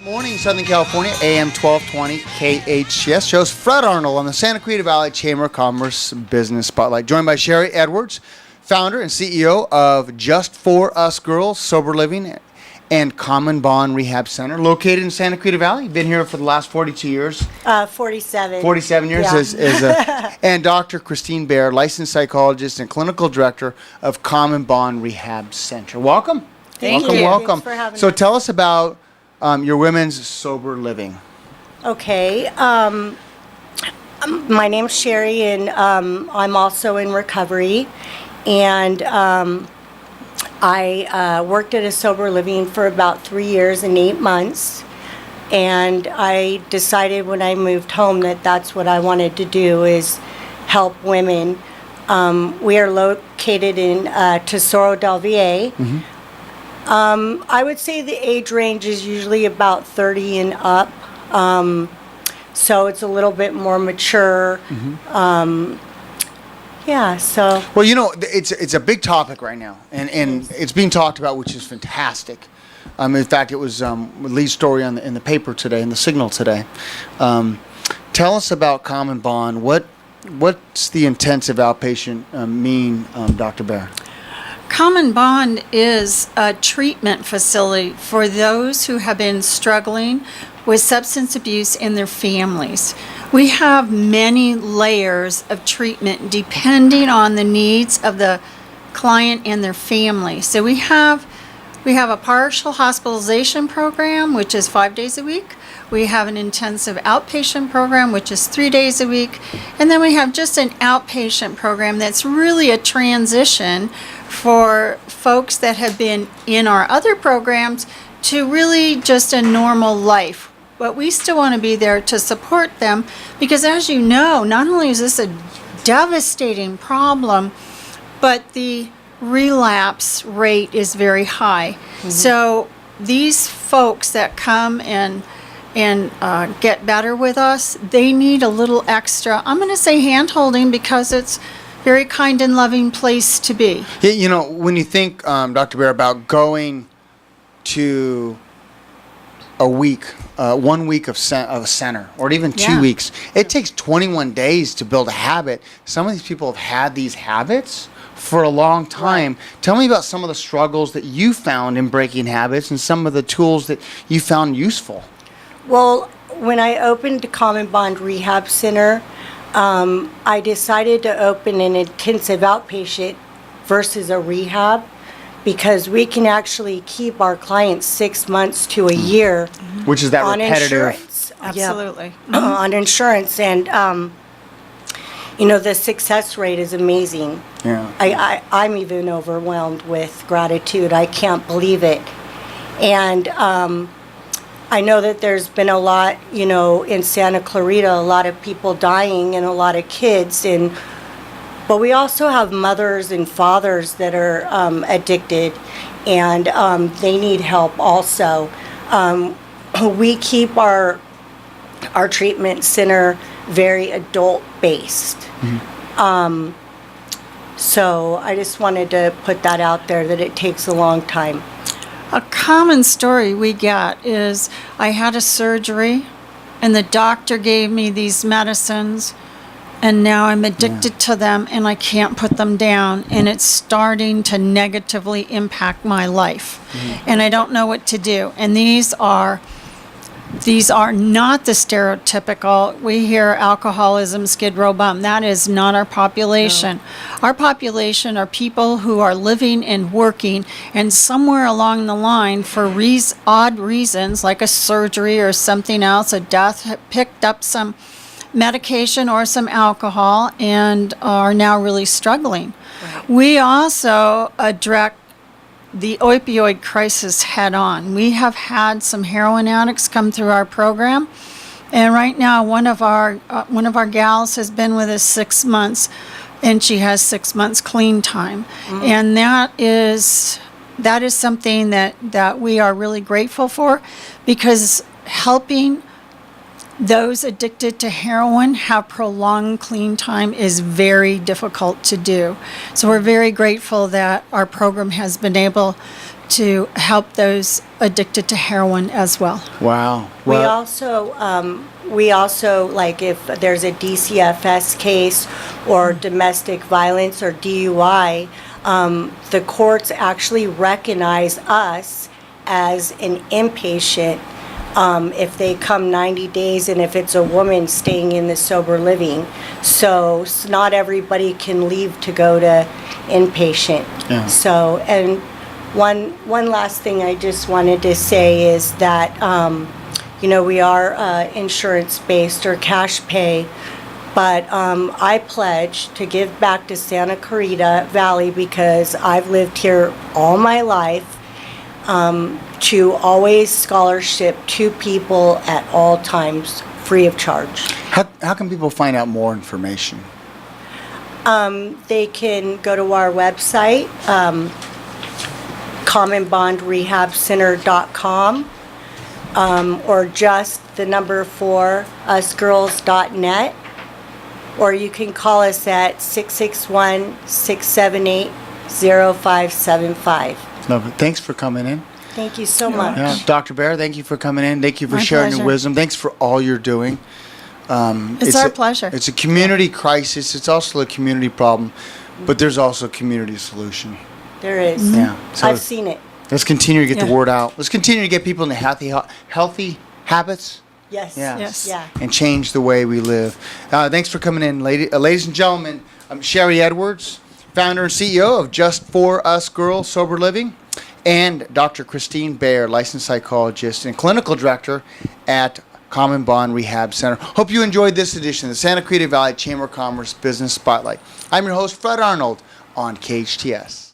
morning, Southern California, AM 1220 KHTS. Shows Fred Arnold on the Santa Clarita Valley Chamber of Commerce Business Spotlight. Joined by Sheri Edwards, founder and CEO of Just For Us Girls Sober Living and Common Bond Rehab Center, located in Santa Clarita Valley. You've been here for the last 42 years. 47. 47 years. Yeah. And Dr. Christine Baer, licensed psychologist and clinical director of Common Bond Rehab Center. Welcome. Thank you. Welcome. Thanks for having So us. tell us about your women's sober living. Okay. My name's Sheri, and I'm also in recovery. And I worked at a sober living for about 3 years and 8 months. And I decided when I moved home that that's what I wanted to do, is help women. We are located in Tesoro del VA. Mm-hmm. I would say the age range is usually about 30 and up. So it's a little bit more mature. Mm-hmm. Yeah, so. Well, you know, it's a big topic right now, and it's being talked about, which is fantastic. In fact, it was a lead story in the paper today, in the Signal today. Tell us about Common Bond. What's the intensive outpatient mean, Dr. Baer? Common Bond is a treatment facility for those who have been struggling with substance abuse in their families. We have many layers of treatment depending on the needs of the client and their family. So we have a partial hospitalization program, which is 5 days a week. We have an intensive outpatient program, which is 3 days a week. And then we have just an outpatient program that's really a transition for folks that have been in our other programs to really just a normal life. But we still want to be there to support them because, as you know, not only is this a devastating problem, but the relapse rate is very high. Mm-hmm. So these folks that come and get better with us, they need a little extra, I'm going to say hand-holding, because it's very kind and loving place to be. You know, when you think, Dr. Baer, about going to a week, 1 week of a center, or even 2 weeks, it takes 21 days to build a habit. Some of these people have had these habits for a long time. Right. Tell me about some of the struggles that you found in breaking habits and some of the tools that you found useful. Well, when I opened the Common Bond Rehab Center, I decided to open an intensive outpatient versus a rehab, because we can actually keep our clients 6 months to a year. Which is that on repetitive. Insurance. Absolutely. Yeah, on insurance. And, you know, the success rate is amazing. Yeah. I'm even overwhelmed with gratitude. I can't believe it. And I know that there's been a lot, you know, in Santa Clarita, a lot of people dying and a lot of kids. But we also have mothers and fathers that are addicted, and they need help also. We keep our treatment center very adult-based. Mm-hmm. So I just wanted to put that out there, that it takes a long time. A common story we get is, I had a surgery and the doctor gave me these medicines and now I'm addicted to them and I can't put them down, and it's starting to negatively impact my life. Mm-hmm. And I don't know what to do. And these are not the stereotypical, we hear alcoholism, skid row bum. That is not our population. No. Our population are people who are living and working, and somewhere along the line, for odd reasons, like a surgery or something else, a death, picked up some medication or some alcohol and are now really struggling. Right. We also address the opioid crisis head on. We have had some heroin addicts come through our program, and right now one of our gals has been with us 6 months, and she has 6 months clean time. Mm-hmm. And that is something that we are really grateful for, because helping those addicted to heroin have prolonged clean time is very difficult to do. So we're very grateful that our program has been able to help those addicted to heroin as well. Wow. We also, like if there's a DCFS case or domestic violence or DUI, the courts actually recognize us as an inpatient if they come 90 days and if it's a woman staying in the sober living. So not everybody can leave to go to inpatient. Yeah. So, and one last thing I just wanted to say is that, we are insurance-based or cash pay, but I pledge to give back to Santa Clarita Valley because I've lived here all my life, to always scholarship to people at all times, free of charge. How can people find out more information? They can go to our website, commonbondrehabcenter.com, or just the number 4 usgirls.net, or you can call us at 661-678-0575. Love it. Thanks for coming in. Thank you so much. Yeah. Dr. Bear, thank you for coming in. Thank you for My sharing your pleasure. wisdom. Thanks for all you're doing. It's our pleasure. It's a community crisis. It's also a community problem, but there's also a community solution. There is. Yeah. So I've seen it. let's continue to get the Yeah. word out. Let's continue to get people into healthy habits. Yes. Yeah. Yes. Yeah. And change the way we live. Thanks for coming in, ladies and gentlemen. I'm Sheri Edwards, founder and CEO of Just For Us Girls Sober Living, and Dr. Christine Baer, licensed psychologist and clinical director at Common Bond Rehab Center. Hope you enjoyed this edition of the Santa Clarita Valley Chamber of Commerce Business Spotlight. I'm your host, Fred Arnold, on KHTS.